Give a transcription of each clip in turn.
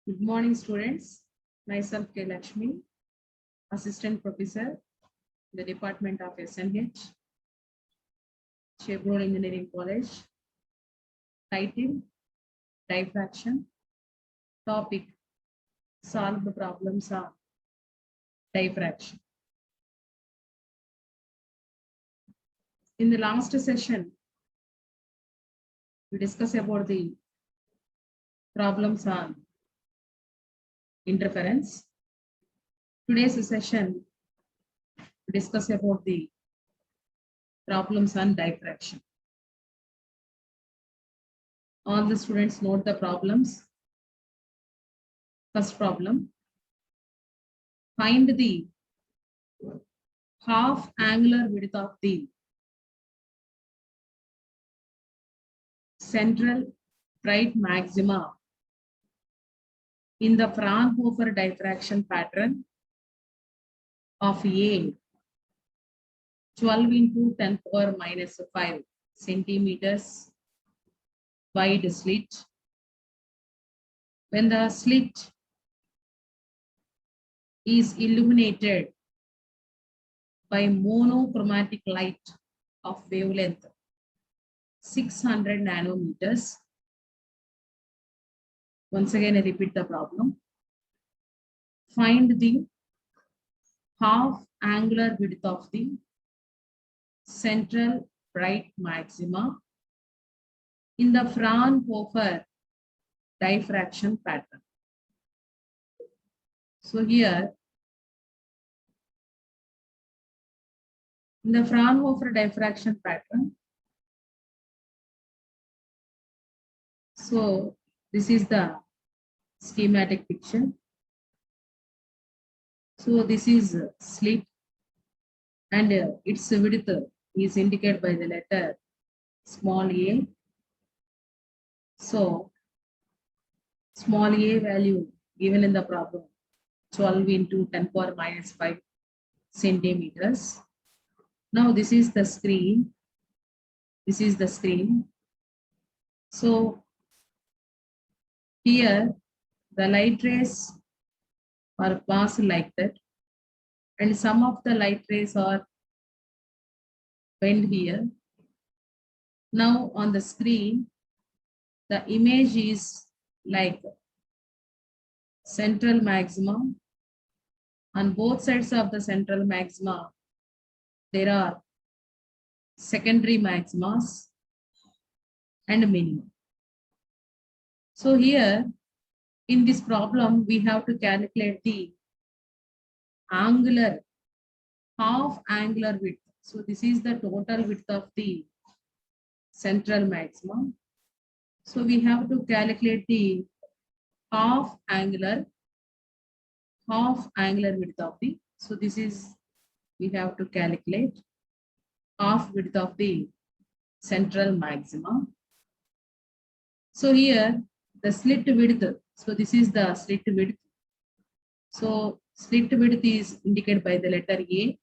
Good morning, students. Myself K. Lakshmi, Assistant Professor, the Department of SNH, Chevron Engineering College. Title, Diffraction. Topic, Solve the problems of diffraction. In the last session, we discussed about the problems on interference. Today's session, we discuss about the problems on diffraction. All the students note the problems. First problem, find the half angular width of the central bright maxima in the Fraunhofer diffraction pattern of A 12 into 10 power minus 5 centimeters wide slit. When the slit is illuminated by monochromatic light of wavelength 600 nanometers. Once again, I repeat the problem. Find the half angular width of the central bright maxima in the Fraunhofer diffraction pattern. So here, in the Fraunhofer diffraction pattern, so this is the schematic picture. So this is slit and its width is indicated by the letter small a. So small a value given in the problem 12 into 10 power minus 5 centimeters. Now this is the screen. This is the screen. So here the light rays are passed like that, and some of the light rays are bent here. Now on the screen, the image is like central maxima. On both sides of the central maxima, there are secondary maximas and minima. So here, in this problem, we have to calculate the angular, half angular width. So this is the total width of the central maxima. So we have to calculate the half angular width of the, so this is, we have to calculate half width of the central maxima. So here the slit width, so this is the slit width. So slit width is indicated by the letter A,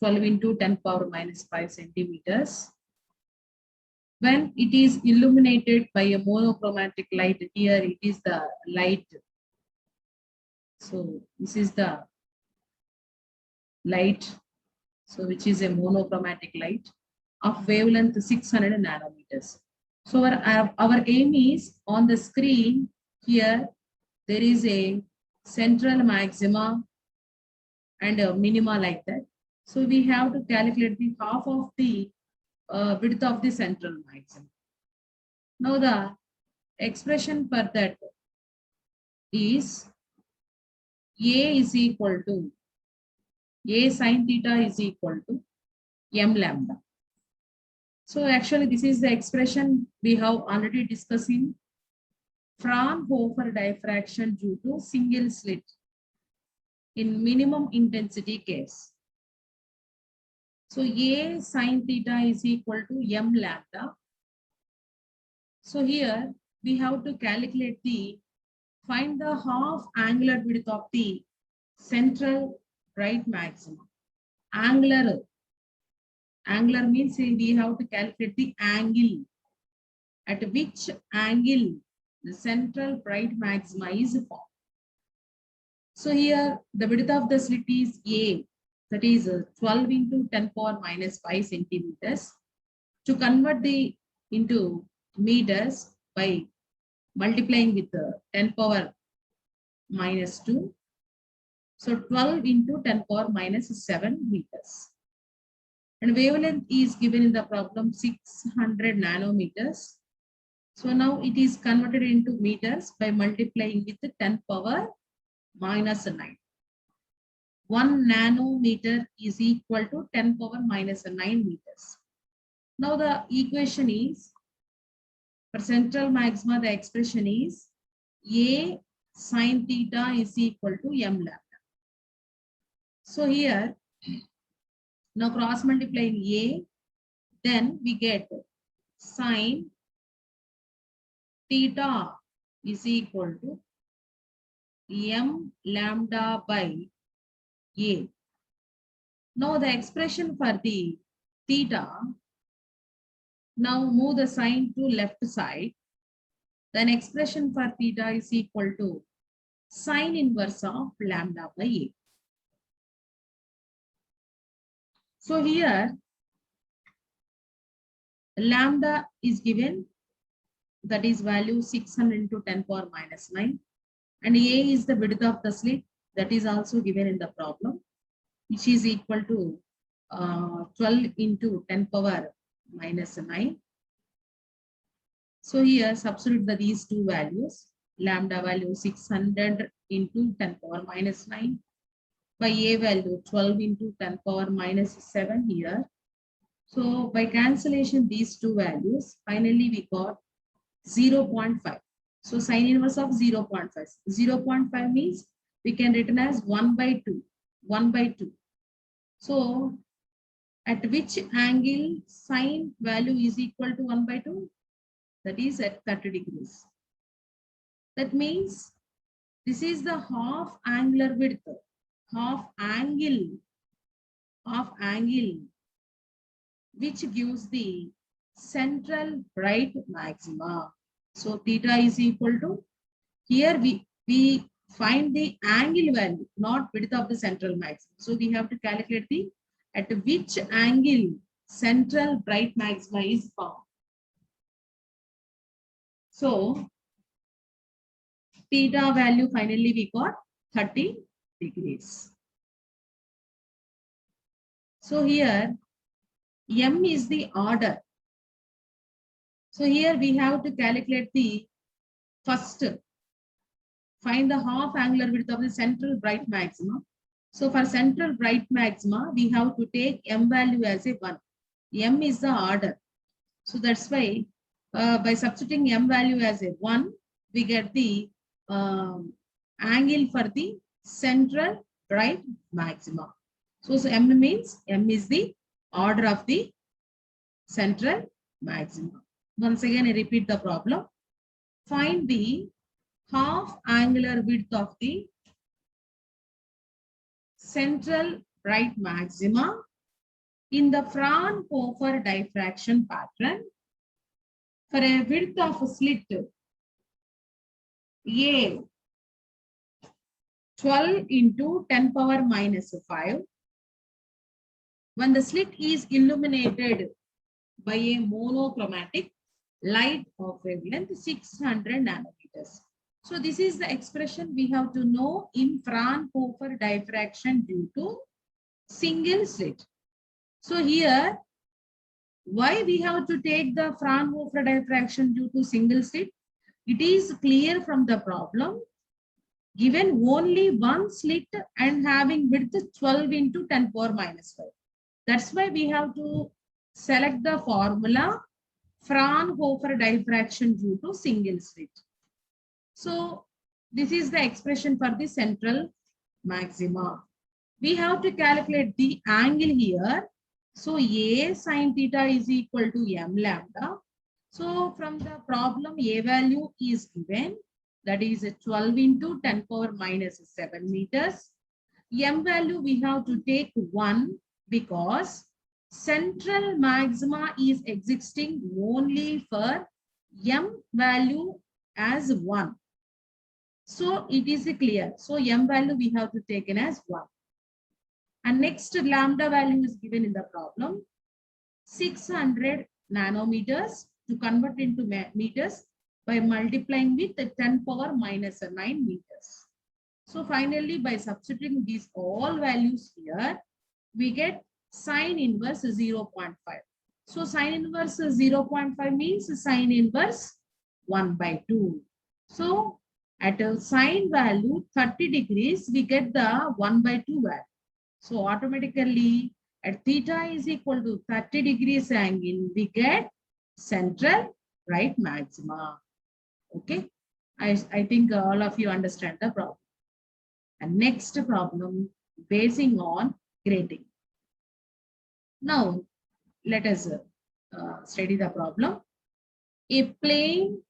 12 into 10 power minus 5 centimeters. When it is illuminated by a monochromatic light, here it is the light. So this is the light, so which is a monochromatic light of wavelength 600 nanometers. So our aim is on the screen here, there is a central maxima and a minima like that. So we have to calculate the half of the width of the central maxima. Now the expression for that is A is equal to A sin theta is equal to m lambda. So actually this is the expression we have already discussed in Fraunhofer diffraction due to single slit in minimum intensity case. So A sin theta is equal to m lambda. So here we have to calculate the, find the half angular width of the central bright maxima. Angular means we have to calculate the angle, at which angle the central bright maxima is formed. So here the width of the slit is A, that is 12 into 10 power minus 5 centimeters. To convert the into meters by multiplying with 10 power minus 2. So 12 into 10 power minus 7 meters. And wavelength is given in the problem 600 nanometers. So now it is converted into meters by multiplying with 10 power minus 9. 1 nanometer is equal to 10 power minus 9 meters. Now the equation is, for central maxima, the expression is A sine theta is equal to m lambda. So here, now cross multiplying A, then we get sine theta is equal to m lambda by A. Now the expression for the theta, now move the sign to left side, then expression for theta is equal to sine inverse of lambda by A. So here lambda is given, that is value 600 into 10 power minus 9, and A is the width of the slit, that is also given in the problem, which is equal to 12 into 10 power minus 9. So here substitute these two values, lambda value 600 into 10 power minus 9 by A value 12 into 10 power minus 7 here. So by cancellation these two values, finally we got 0.5. So sine inverse of 0.5. 0.5 means we can written as 1 by 2. 1 by 2. So at which angle sine value is equal to 1 by 2? That is at 30 degrees. That means this is the half angular width, half angle, which gives the central bright maxima. So theta is equal to, here we find the angle value, not width of the central maxima. So we have to calculate the at which angle central bright maxima is found. So theta value finally we got 30 degrees. So here m is the order. So here we have to calculate the first, find the half angular width of the central bright maxima. So for central bright maxima, we have to take m value as a 1. M is the order. So that's why by substituting m value as a 1, we get the angle for the central bright maxima. So m means m is the order of the central maxima. Once again, I repeat the problem. Find the half angular width of the central bright maxima in the Fraunhofer diffraction pattern for a width of a slit A 12 into 10 power minus 5 when the slit is illuminated by a monochromatic light of wavelength 600 nanometers. So this is the expression we have to know in Fraunhofer diffraction due to single slit. So here, why we have to take the Fraunhofer diffraction due to single slit? It is clear from the problem. Given only one slit and having width 12 into 10 power minus 5. That's why we have to select the formula Fraunhofer diffraction due to single slit. So this is the expression for the central maxima. We have to calculate the angle here. So A sine theta is equal to m lambda. So from the problem, A value is given, that is 12 into 10 power minus 7 meters. M value we have to take 1 because central maxima is existing only for m value as 1. So it is clear. So m value we have to take in as 1. And next lambda value is given in the problem. 600 nanometers to convert into meters by multiplying with the 10 power minus 9 meters. So finally, by substituting these all values here, we get sine inverse 0.5. So sine inverse 0.5 means sine inverse 1 by 2. So at a sine value 30 degrees, we get the 1 by 2 value. So automatically at theta is equal to 30 degrees angle, we get central right maxima. Okay. I think all of you understand the problem. And next problem basing on grating. Now let us study the problem. A plane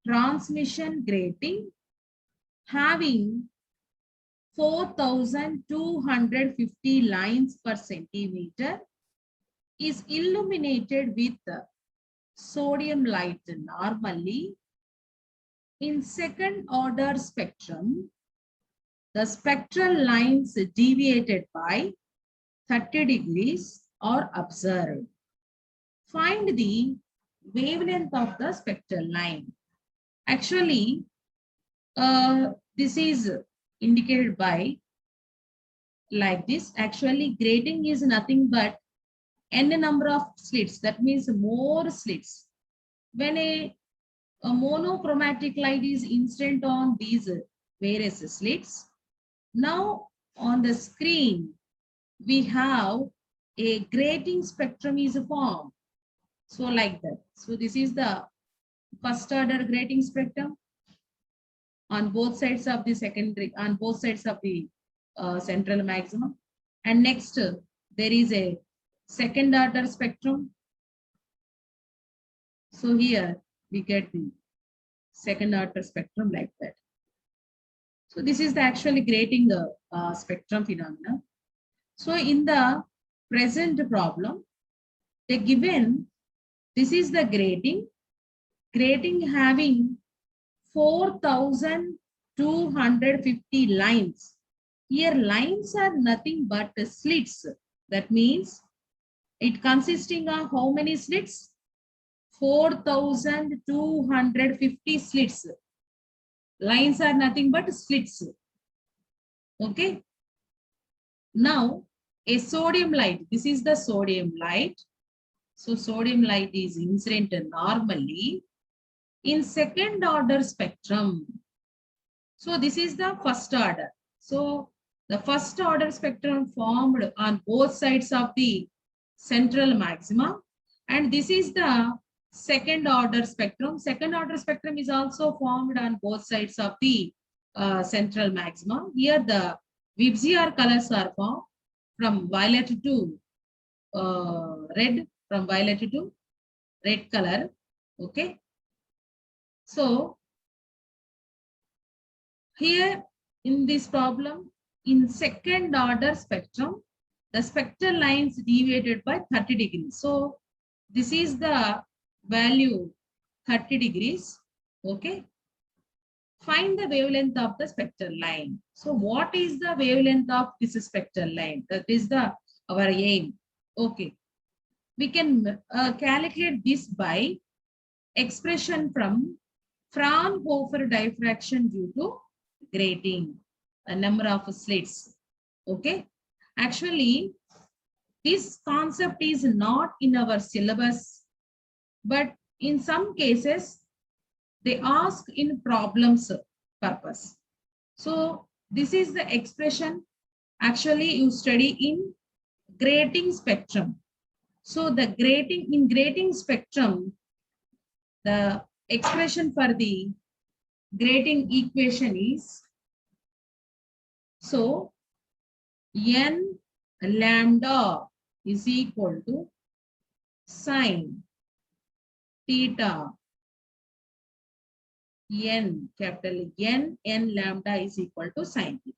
transmission grating having 4,250 lines per centimeter is illuminated with sodium light normally. In second order spectrum, the spectral lines deviated by 30 degrees are observed. Find the wavelength of the spectral line. Actually, this is indicated by like this. Actually, grating is nothing but n number of slits. That means more slits. When a monochromatic light is incident on these various slits, now on the screen we have a grating spectrum is formed. So like that. So this is the first order grating spectrum on both sides of the secondary, on both sides of the central maximum. And next there is a second order spectrum. So here we get the second order spectrum like that. So this is the actually grating spectrum phenomena. So in the present problem, they given this is the grating having 4,250 lines. Here lines are nothing but slits. That means it consisting of how many slits? 4,250 slits. Lines are nothing but slits. Okay. Now a sodium light. This is the sodium light. So sodium light is incident normally in second order spectrum. So this is the first order. So the first order spectrum formed on both sides of the central maxima. And this is the second order spectrum. Second order spectrum is also formed on both sides of the central maxima. Here the VIBGYOR colors are formed from violet to red, from violet to red color. Okay. So here in this problem, in second order spectrum, the spectral lines deviated by 30 degrees. So this is the value 30 degrees. Okay. Find the wavelength of the spectral line. So what is the wavelength of this spectral line? That is our aim. Okay. We can calculate this by expression from Fraunhofer diffraction due to grating, a number of slits. Okay. Actually, this concept is not in our syllabus, but in some cases, they ask in problems purpose. So this is the expression actually you study in grating spectrum. So the grating spectrum, the expression for the grating equation is, so n lambda is equal to sine theta n, capital N lambda is equal to sine theta.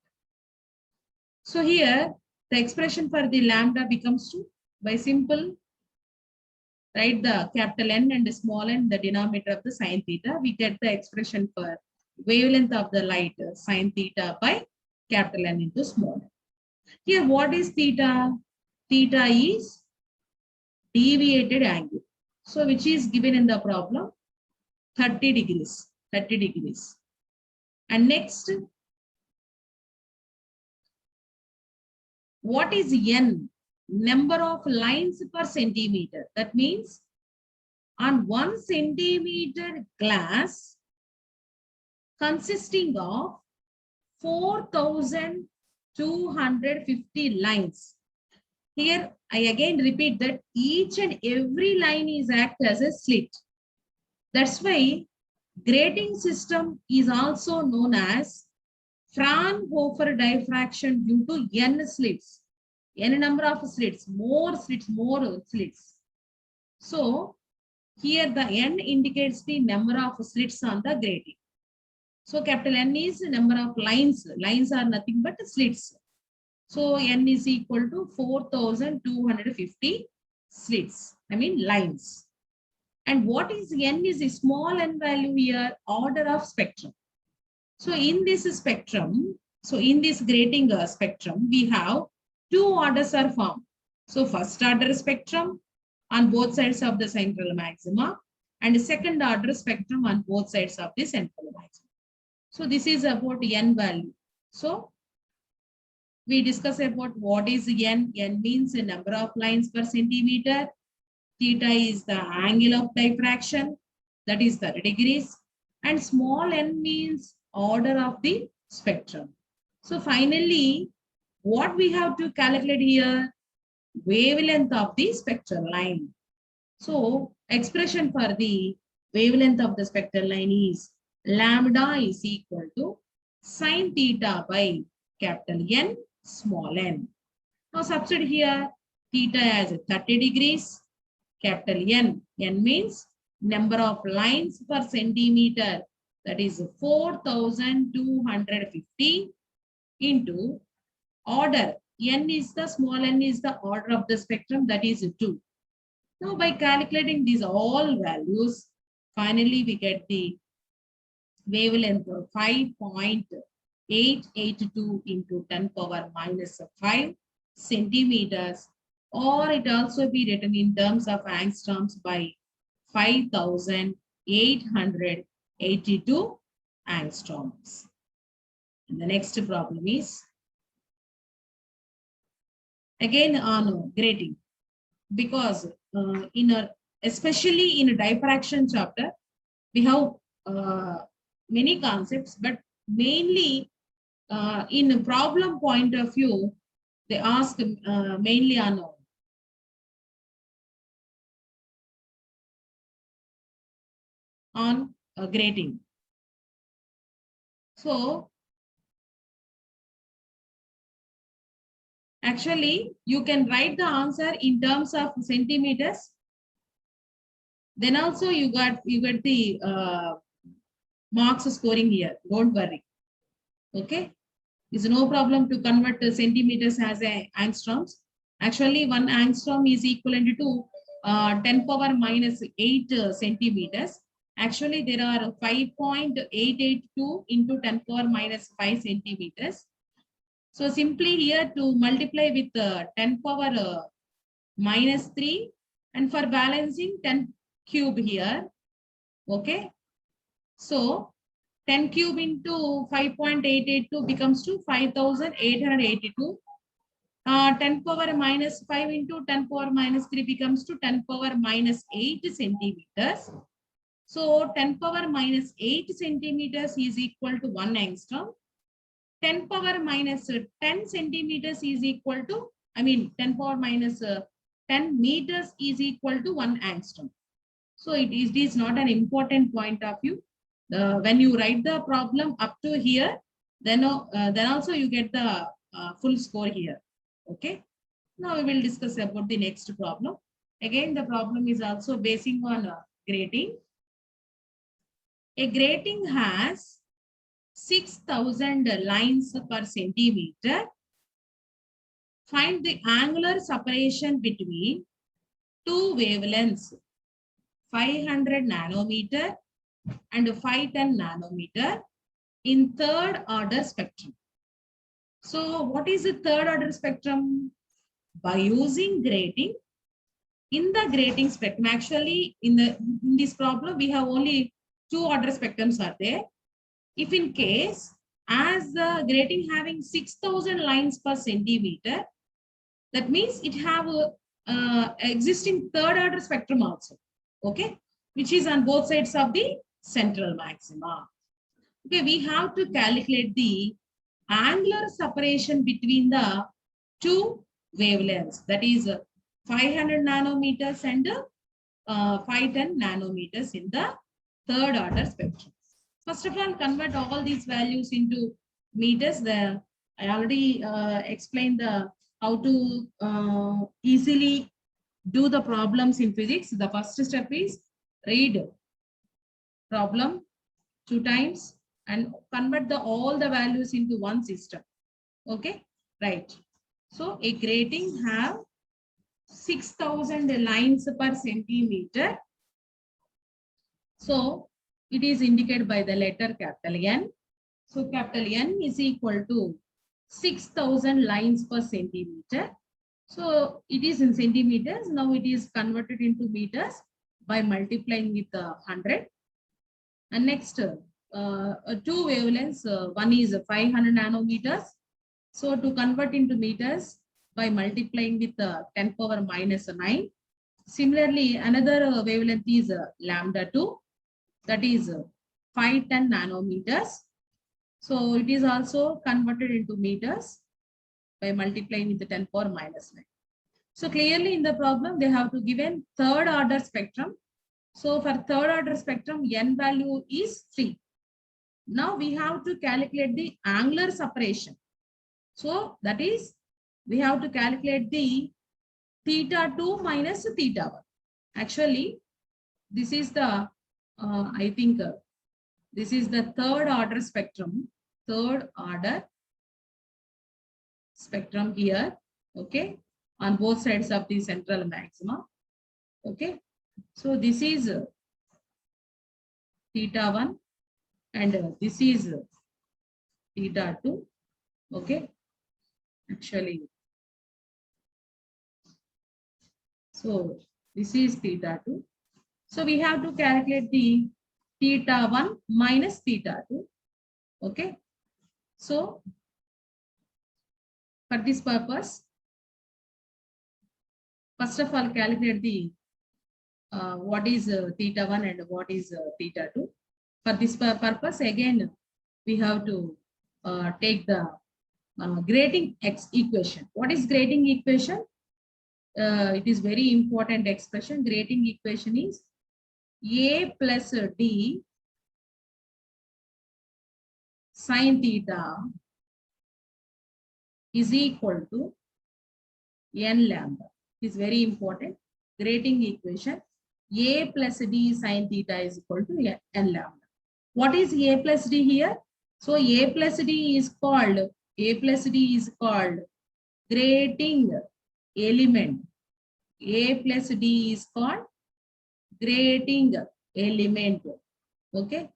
So here the expression for the lambda becomes 2 by simple write the capital N and small n, the denominator of the sine theta, we get the expression for wavelength of the light sine theta by capital N into small n. Here, what is theta? Theta is deviated angle. So, which is given in the problem 30 degrees. 30 degrees. And next, what is N? Number of lines per centimeter. That means on 1 centimeter glass consisting of 4,250 lines. Here, I again repeat that each and every line is act as a slit. That's why grating system is also known as Fraunhofer diffraction due to N slits. N number of slits, more slits, more slits. So, here the N indicates the number of slits on the grating. So, capital N is the number of lines. Lines are nothing but slits. So, N is equal to 4,250 slits. I mean lines. And what is N is a small n value here, order of spectrum. So, in this spectrum, so in this grating spectrum, we have two orders are formed. So, first order spectrum on both sides of the central maxima and second order spectrum on both sides of the central maxima. So, this is about N value. So, we discuss about what is N. N means the number of lines per centimeter. Theta is the angle of diffraction, that is 30 degrees. And small n means order of the spectrum. So finally, what we have to calculate here? Wavelength of the spectral line. So expression for the wavelength of the spectral line is lambda is equal to sine theta by capital N small n. Now substitute here theta as 30 degrees, capital N. N means number of lines per centimeter, that is 4,250 into order. N is the small n is the order of the spectrum, that is 2. Now by calculating these all values, finally we get the wavelength of 5.882 into 10 power minus 5 centimeters, or it also be written in terms of angstroms by 5,882 angstroms. And the next problem is again on grating, because especially in a diffraction chapter, we have many concepts, but mainly in a problem point of view, they ask mainly on grating. So actually you can write the answer in terms of centimeters. Then also you get the marks scoring here. Don't worry. Okay, it's no problem to convert the centimeters as a angstroms. Actually, 1 angstrom is equivalent to 10 power minus 8 centimeters. Actually, there are 5.882 into 10 power minus 5 centimeters. So simply here to multiply with 10 power minus 3, and for balancing 10 cube here. Okay. So 10 cube into 5.882 becomes to 5,882. 10 power minus 5 into 10 power minus 3 becomes to 10 power minus 8 centimeters. So 10 power minus 8 centimeters is equal to 1 angstrom. 10 power minus 10 centimeters is equal to, 10 power minus 10 meters is equal to 1 angstrom. So it is not an important point of view. When you write the problem up to here, then also you get the full score here. Okay. Now we will discuss about the next problem. Again, the problem is also basing on grating. A grating has 6,000 lines per centimeter. Find the angular separation between two wavelengths 500 nanometer and 510 nanometer in third order spectrum. So what is the third order spectrum? By using grating, in the grating spectrum, actually in this problem, we have only two order spectrums are there. If in case, as the grating having 6,000 lines per centimeter, that means it have a existing third order spectrum also, okay, which is on both sides of the central maxima. Okay, we have to calculate the angular separation between the two wavelengths, that is 500 nanometers and 510 nanometers in the third order spectrum. First of all, convert all these values into meters. I already explained how to easily do the problems in physics. The first step is read problem 2 times and convert all the values into one system. Okay, right. So a grating have 6,000 lines per centimeter. So it is indicated by the letter capital N. So capital N is equal to 6,000 lines per centimeter. So it is in centimeters. Now it is converted into meters by multiplying with 100. And next, two wavelengths. One is 500 nanometers. So to convert into meters by multiplying with 10 power minus 9. Similarly, another wavelength is lambda 2. That is 510 nanometers. So it is also converted into meters by multiplying with the 10 power minus 9. So clearly in the problem, they have to give a third order spectrum. So for third order spectrum, N value is 3. Now we have to calculate the angular separation. So that is, we have to calculate the theta 2 minus theta 1. Actually, this is the, I think, this is the third order spectrum here, okay, on both sides of the central maxima, okay. So this is theta 1 and this is theta 2, okay, actually. So this is theta 2. So we have to calculate the theta 1 minus theta 2, okay. So for this purpose, first of all, calculate the what is theta 1 and what is theta 2. For this purpose, again, we have to take the grating equation. What is grating equation? It is very important expression. Grating equation is A plus D sine theta is equal to n lambda. It is very important. Grating equation A plus D sine theta is equal to n lambda. What is A plus D here? So A plus D is called grating element. A plus D is called grating element. Okay.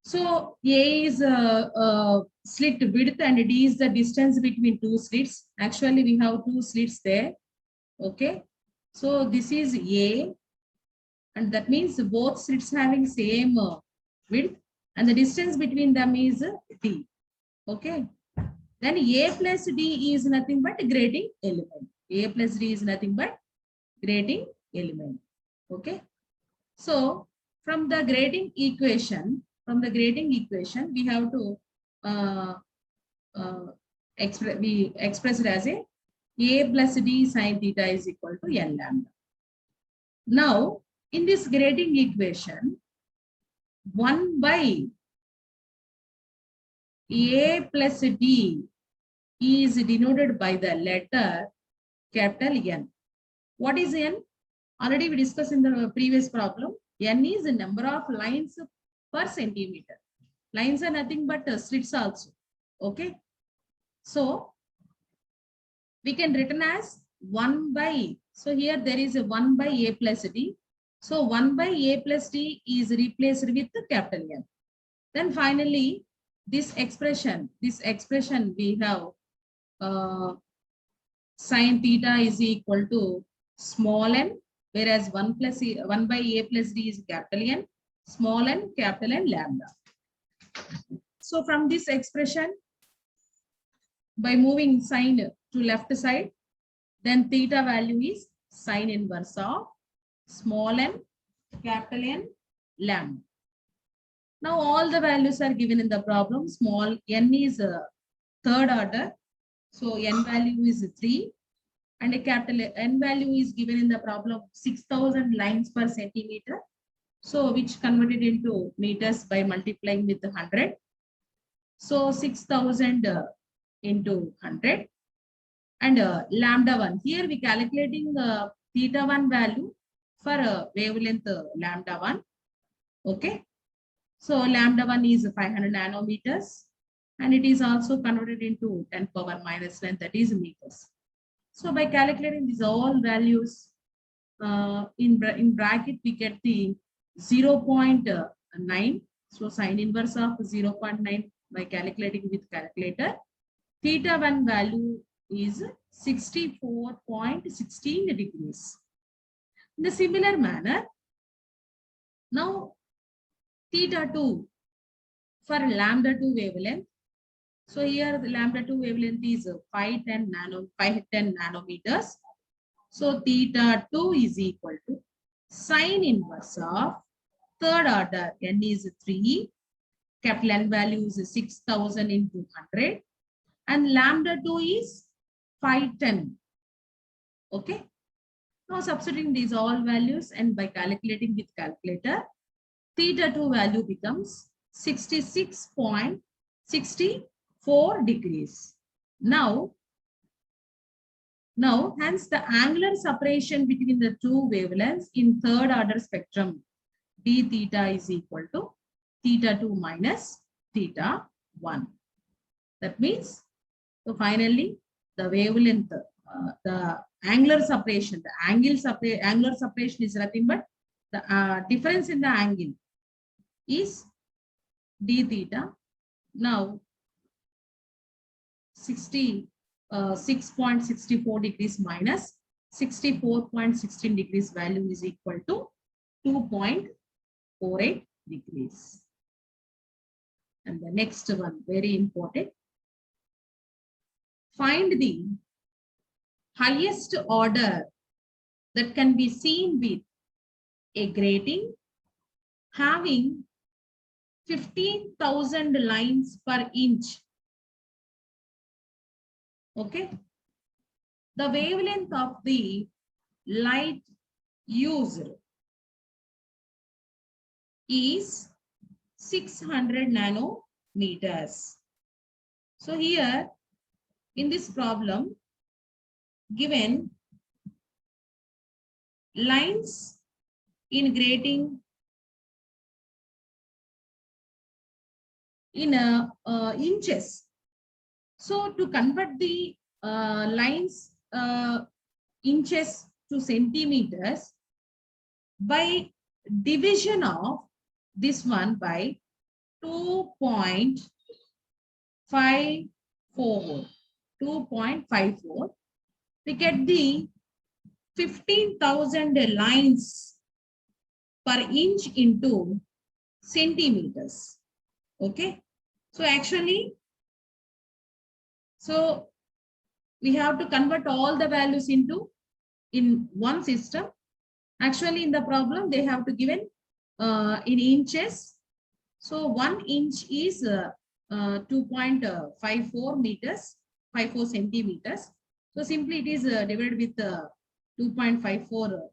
So A is slit width and D is the distance between two slits. Actually, we have two slits there. Okay. So this is A, and that means both slits having same width, and the distance between them is D. Okay. Then A plus D is nothing but grating element. A plus D is nothing but grating element. Okay. So from the grating equation, we have to express it as A plus D sine theta is equal to n lambda. Now, in this grating equation, 1 by A plus D is denoted by the letter capital N. What is N? Already we discussed in the previous problem. N is the number of lines per centimeter. Lines are nothing but slits also. Okay. So we can written as 1 by, so here there is a 1 by A plus D. So 1 by a plus d is replaced with the capital N. Then finally, this expression we have sine theta is equal to small n, whereas 1 by a plus d is capital N, small n, capital N, lambda. So from this expression, by moving sine to left side, then theta value is sine inverse of small n, capital N, lambda. Now all the values are given in the problem. Small n is a third order. So n value is 3 and a capital N value is given in the problem 6000 lines per centimeter. So which converted into meters by multiplying with 100. So 6000 into 100 and lambda 1. Here we calculating theta 1 value for wavelength lambda 1. Okay. So lambda 1 is 500 nanometers and it is also converted into 10 power minus 9, that is meters. So by calculating these all values in bracket, we get the 0.9. So sine inverse of 0.9 by calculating with calculator. Theta 1 value is 64.16 degrees. In a similar manner, now theta 2 for lambda 2 wavelength. So here the lambda 2 wavelength is 510 nanometers. So theta 2 is equal to sine inverse of third order, n is 3, capital N value is 6000 into 100 and lambda 2 is 510. Okay. Now substituting these all values and by calculating with calculator, theta 2 value becomes 66.64 degrees. Now, hence the angular separation between the two wavelengths in third order spectrum d theta is equal to theta 2 minus theta 1. That means, so finally, the wavelength, the angular separation, angular separation is nothing but the difference in the angle is d theta. Now 6.64 degrees minus 64.16 degrees value is equal to 2.48 degrees. And the next one, very important. Find the highest order that can be seen with a grating having 15,000 lines per inch. Okay. The wavelength of the light used is 600 nanometers. So here in this problem, given lines in grating in inches. So to convert the lines inches to centimeters by division of this one by 2.54, we get the 15,000 lines per inch into centimeters. Okay. So actually, so we have to convert all the values into in one system. Actually, in the problem, they have to given in inches. So 1 inch is 2.54 meters, 54 centimeters. So simply it is divided with 2.54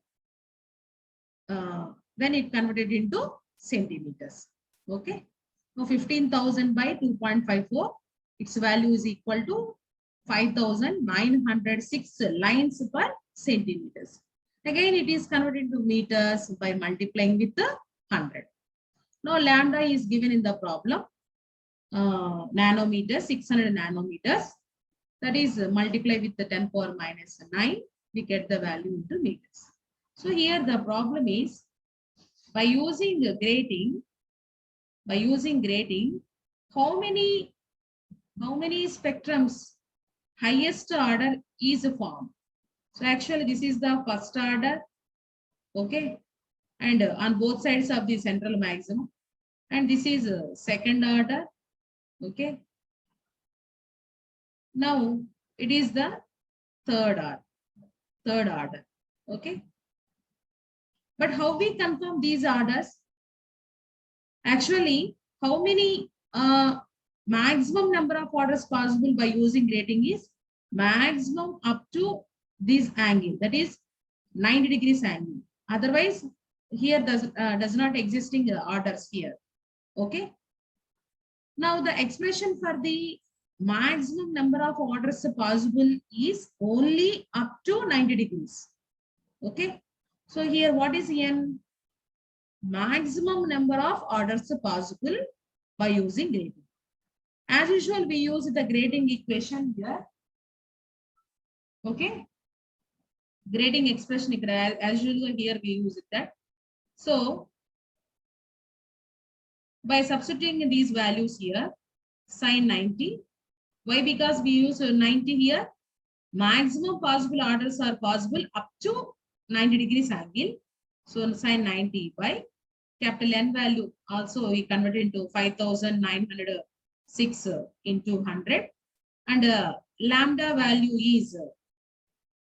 when it converted into centimeters. Okay. So 15,000 by 2.54, its value is equal to 5,906 lines per centimeters. Again, it is converted to meters by multiplying with the 100. Now lambda is given in the problem, nanometers, 600 nanometers. That is multiply with the 10 power minus 9. We get the value into meters. So here the problem is by using grating, how many spectrums highest order is formed? So actually this is the first order, okay, and on both sides of the central maximum, and this is second order, okay. Now it is the third order, okay. But how we confirm these orders? Actually, how many maximum number of orders possible by using grating is maximum up to this angle, that is 90 degrees angle. Otherwise, here does not existing orders here. Okay. Now the expression for the maximum number of orders possible is only up to 90 degrees. Okay. So here what is n? Maximum number of orders possible by using grating. As usual, we use the grating equation here. Okay. Grating expression as usual here we use it that. So by substituting these values here, sin 90. Why? Because we use 90 here. Maximum possible orders are possible up to 90 degrees angle. So sin 90 by capital N value also we convert into 5,906 into 100, and lambda value is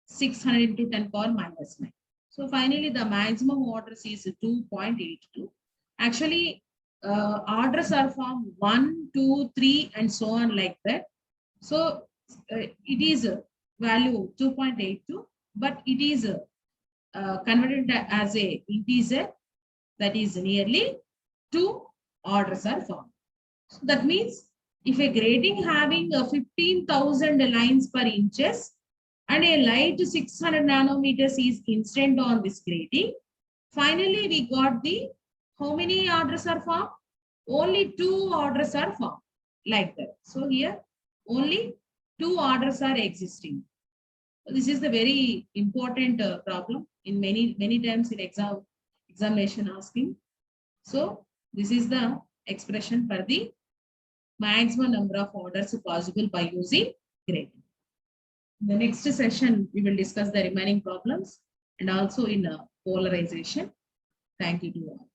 600 into 10 power minus 9. So finally the maximum orders is 2.82. Actually orders are from 1, 2, 3 and so on like that. So it is value 2.82, but it is converted as a integer, that is nearly 2 orders are formed. So that means if a grating having 15,000 lines per inches and a light 600 nanometers is incident on this grating, finally we got the how many orders are formed? Only 2 orders are formed like that. So here only 2 orders are existing. So this is the very important problem in many times in examination asking. So this is the expression for the maximum number of orders possible by using grating. In the next session, we will discuss the remaining problems and also in polarization. Thank you to all.